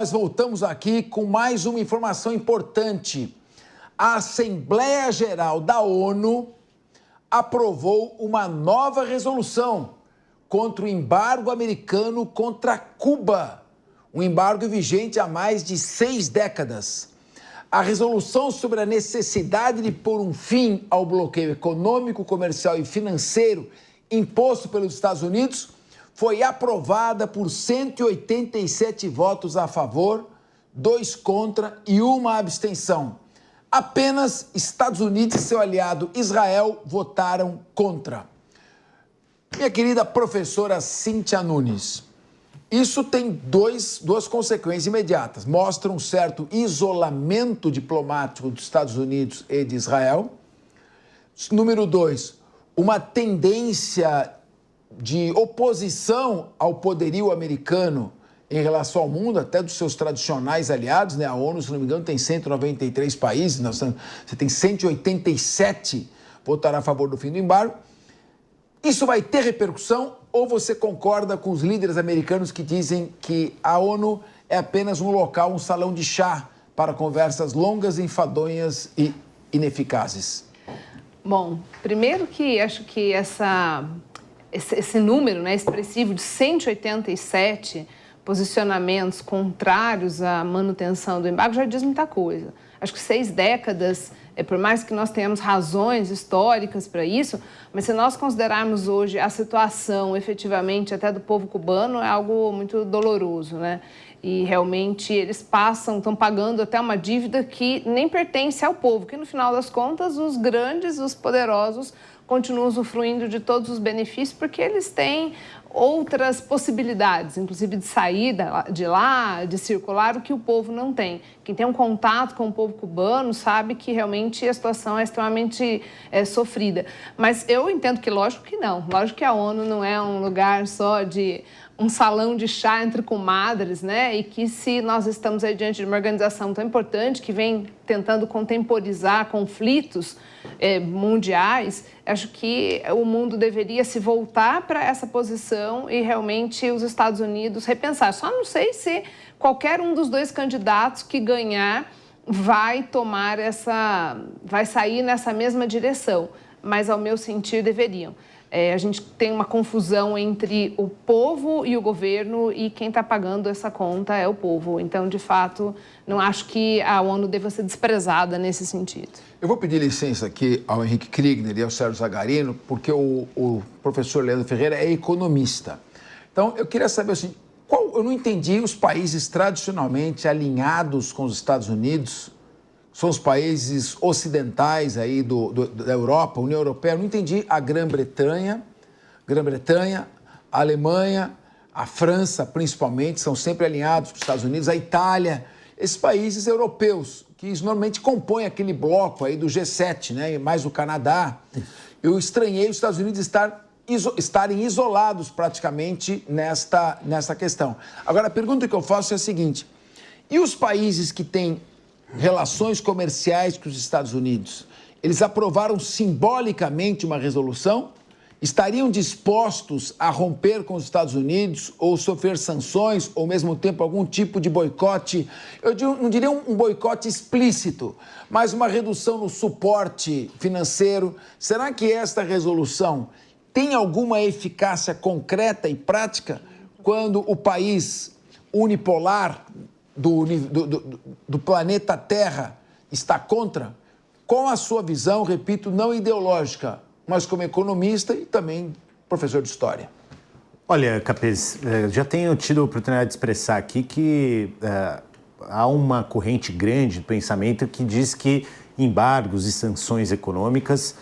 Nós voltamos aqui com mais uma informação importante. A Assembleia Geral da ONU aprovou uma nova resolução contra o embargo americano contra Cuba, um embargo vigente há mais de 6 décadas. A resolução sobre a necessidade de pôr um fim ao bloqueio econômico, comercial e financeiro imposto pelos Estados Unidos foi aprovada por 187 votos a favor, 2 contra e 1 abstenção. Apenas Estados Unidos e seu aliado Israel votaram contra. Minha querida professora Cíntia Nunes, isso tem duas consequências imediatas. Mostra um certo isolamento diplomático dos Estados Unidos e de Israel. Número 2, uma tendência de oposição ao poderio americano em relação ao mundo, até dos seus tradicionais aliados, né? A ONU, se não me engano, tem 193 países, você tem 187 votaram a favor do fim do embargo. Isso vai ter repercussão ou você concorda com os líderes americanos que dizem que a ONU é apenas um local, um salão de chá para conversas longas, enfadonhas e ineficazes? Bom, primeiro que acho que esse número, né, expressivo de 187 posicionamentos contrários à manutenção do embargo já diz muita coisa. Acho que 6 décadas, por mais que nós tenhamos razões históricas para isso, mas se nós considerarmos hoje a situação efetivamente até do povo cubano, é algo muito doloroso, né? E realmente eles estão pagando até uma dívida que nem pertence ao povo, que no final das contas os grandes, os poderosos continuam usufruindo de todos os benefícios porque eles têm outras possibilidades, inclusive de sair de lá, de circular, o que o povo não tem. Quem tem um contato com o povo cubano sabe que realmente a situação é extremamente sofrida. Mas eu entendo que, lógico que não. Lógico que a ONU não é um lugar só de um salão de chá entre comadres, né? E que se nós estamos aí diante de uma organização tão importante que vem tentando contemporizar conflitos mundiais, acho que o mundo deveria se voltar para essa posição e realmente os Estados Unidos repensar. Só não sei se qualquer um dos 2 candidatos que ganhar vai sair nessa mesma direção, mas ao meu sentir deveriam. A gente tem uma confusão entre o povo e o governo e quem está pagando essa conta é o povo. Então, de fato, não acho que a ONU deva ser desprezada nesse sentido. Eu vou pedir licença aqui ao Henrique Kriegner e ao Sérgio Zagarino, porque o professor Leandro Ferreira é economista. Então, eu queria saber assim, eu não entendi os países tradicionalmente alinhados com os Estados Unidos, são os países ocidentais aí da Europa, União Europeia. Eu não entendi a Grã-Bretanha, a Alemanha, a França, principalmente, são sempre alinhados com os Estados Unidos, a Itália, esses países europeus, que normalmente compõem aquele bloco aí do G7, né? Mais o Canadá. Eu estranhei os Estados Unidos estarem isolados praticamente nesta questão. Agora, a pergunta que eu faço é a seguinte: e os países que têm relações comerciais com os Estados Unidos, eles aprovaram simbolicamente uma resolução? Estariam dispostos a romper com os Estados Unidos ou sofrer sanções ou, ao mesmo tempo, algum tipo de boicote? Eu não diria um boicote explícito, mas uma redução no suporte financeiro. Será que esta resolução tem alguma eficácia concreta e prática quando o país unipolar do planeta Terra está contra? Qual a sua visão, repito, não ideológica, mas como economista e também professor de história? Olha, Capês, já tenho tido a oportunidade de expressar aqui que há uma corrente grande de pensamento que diz que embargos e sanções econômicas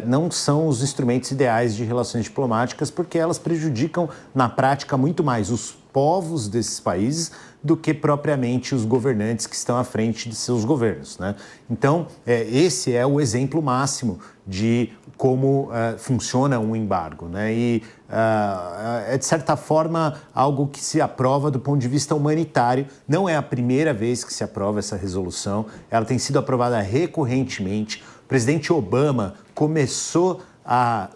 não são os instrumentos ideais de relações diplomáticas, porque elas prejudicam, na prática, muito mais os povos desses países do que propriamente os governantes que estão à frente de seus governos, né? Então, esse é o exemplo máximo de como funciona um embargo, né? E é, de certa forma, algo que se aprova do ponto de vista humanitário. Não é a primeira vez que se aprova essa resolução, ela tem sido aprovada recorrentemente. O presidente Obama começou a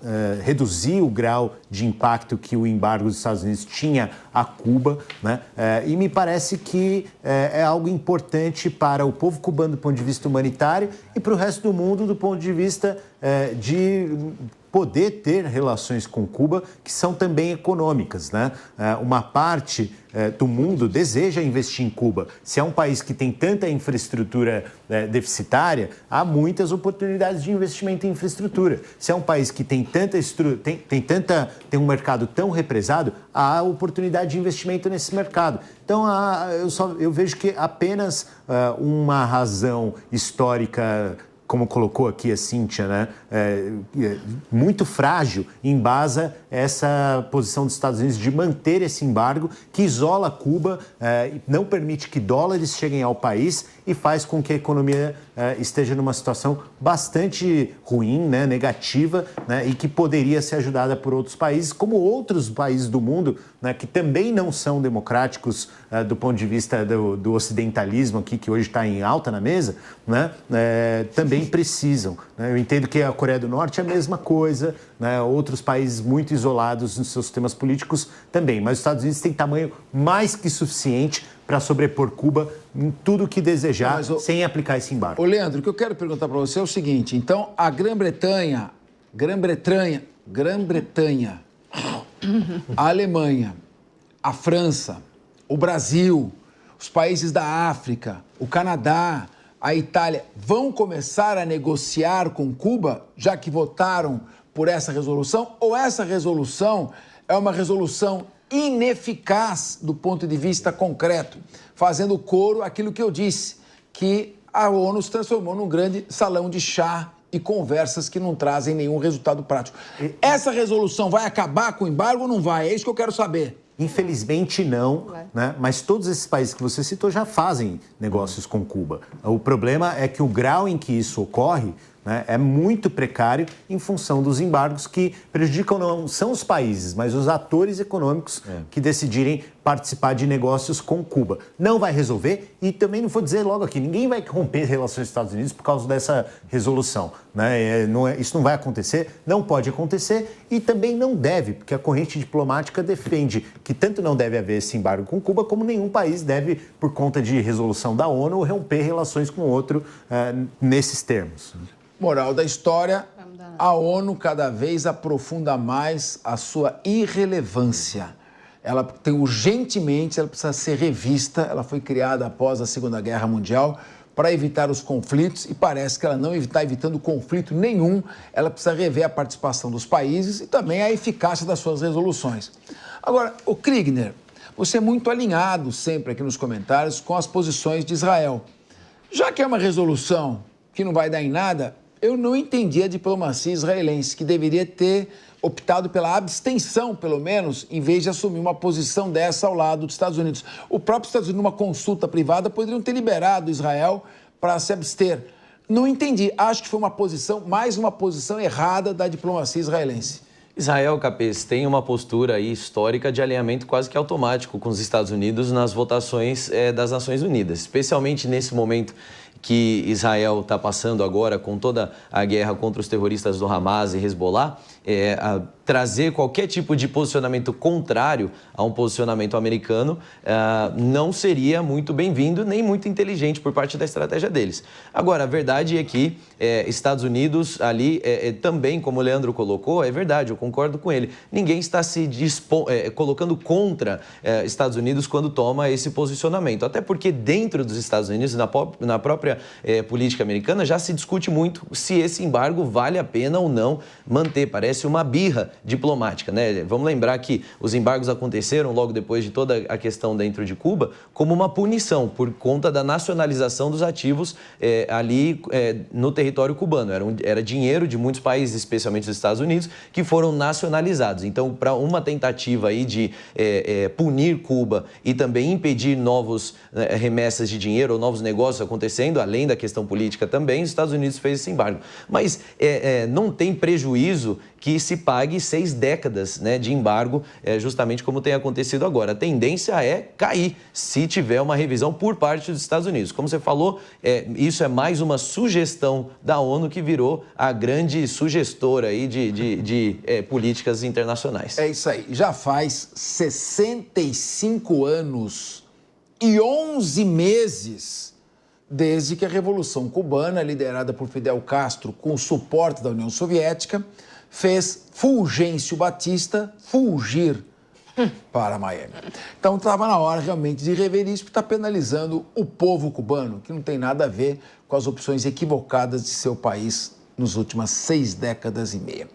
reduzir o grau de impacto que o embargo dos Estados Unidos tinha a Cuba, né? E me parece que é algo importante para o povo cubano do ponto de vista humanitário e para o resto do mundo do ponto de vista de poder ter relações com Cuba que são também econômicas, né? Uma parte do mundo deseja investir em Cuba. Se é um país que tem tanta infraestrutura deficitária, há muitas oportunidades de investimento em infraestrutura. Se é um país que tem tem um mercado tão represado, há oportunidade de investimento nesse mercado. Então, eu vejo que apenas uma razão histórica, como colocou aqui a Cíntia, né, muito frágil, embasa essa posição dos Estados Unidos de manter esse embargo que isola Cuba, não permite que dólares cheguem ao país e faz com que a economia esteja numa situação bastante ruim, né, negativa, né, e que poderia ser ajudada por outros países, como outros países do mundo, né, que também não são democráticos do ponto de vista do ocidentalismo aqui, que hoje está em alta na mesa, né, também precisam. Né? Eu entendo que a Coreia do Norte é a mesma coisa, né, outros países muito isolados nos seus sistemas políticos também, mas os Estados Unidos têm tamanho mais que suficiente para sobrepor Cuba em tudo que desejar, sem aplicar esse embargo. Ô, Leandro, o que eu quero perguntar para você é o seguinte, então a Grã-Bretanha, a Alemanha, a França, o Brasil, os países da África, o Canadá, a Itália, vão começar a negociar com Cuba, já que votaram por essa resolução? Ou essa resolução é uma resolução ineficaz do ponto de vista concreto, fazendo coro àquilo que eu disse, que a ONU se transformou num grande salão de chá e conversas que não trazem nenhum resultado prático. Essa resolução vai acabar com o embargo ou não vai? É isso que eu quero saber. Infelizmente não, né? Mas todos esses países que você citou já fazem negócios com Cuba. O problema é que o grau em que isso ocorre, né, é muito precário em função dos embargos que prejudicam não são os países, mas os atores econômicos que decidirem participar de negócios com Cuba. Não vai resolver e também não vou dizer logo aqui, ninguém vai romper relações com os Estados Unidos por causa dessa resolução. Né? Isso não vai acontecer, não pode acontecer e também não deve, porque a corrente diplomática defende que tanto não deve haver esse embargo com Cuba, como nenhum país deve, por conta de resolução da ONU, romper relações com outro nesses termos. Moral da história, a ONU cada vez aprofunda mais a sua irrelevância. Ela tem urgentemente, ela precisa ser revista, ela foi criada após a Segunda Guerra Mundial para evitar os conflitos e parece que ela não está evitando conflito nenhum, ela precisa rever a participação dos países e também a eficácia das suas resoluções. Agora, o Kriegner, você é muito alinhado sempre aqui nos comentários com as posições de Israel. Já que é uma resolução que não vai dar em nada, eu não entendi a diplomacia israelense, que deveria ter optado pela abstenção, pelo menos, em vez de assumir uma posição dessa ao lado dos Estados Unidos. O próprio Estados Unidos, numa consulta privada, poderiam ter liberado Israel para se abster. Não entendi. Acho que foi mais uma posição errada da diplomacia israelense. Israel, Capês, tem uma postura aí histórica de alinhamento quase que automático com os Estados Unidos nas votações das Nações Unidas, especialmente nesse momento que Israel está passando agora com toda a guerra contra os terroristas do Hamas e Hezbollah, trazer qualquer tipo de posicionamento contrário a um posicionamento americano não seria muito bem-vindo nem muito inteligente por parte da estratégia deles. Agora, a verdade é que Estados Unidos ali também, como o Leandro colocou, é verdade, eu concordo com ele, ninguém está se colocando contra Estados Unidos quando toma esse posicionamento, até porque dentro dos Estados Unidos, na própria política americana, já se discute muito se esse embargo vale a pena ou não manter, parece uma birra diplomática, né? Vamos lembrar que os embargos aconteceram logo depois de toda a questão dentro de Cuba como uma punição por conta da nacionalização dos ativos ali no território cubano. Era dinheiro de muitos países, especialmente dos Estados Unidos, que foram nacionalizados. Então, para uma tentativa aí de punir Cuba e também impedir novos remessas de dinheiro ou novos negócios acontecendo, além da questão política também, os Estados Unidos fez esse embargo. Mas não tem prejuízo que se pague 6 décadas, né, de embargo, justamente como tem acontecido agora. A tendência é cair se tiver uma revisão por parte dos Estados Unidos. Como você falou, isso é mais uma sugestão da ONU que virou a grande sugestora aí de políticas internacionais. É isso aí. Já faz 65 anos e 11 meses desde que a Revolução Cubana, liderada por Fidel Castro com o suporte da União Soviética, fez Fulgêncio Batista fugir para Miami. Então estava na hora realmente de rever isso, porque está penalizando o povo cubano, que não tem nada a ver com as opções equivocadas de seu país nas últimas 6 décadas e meia.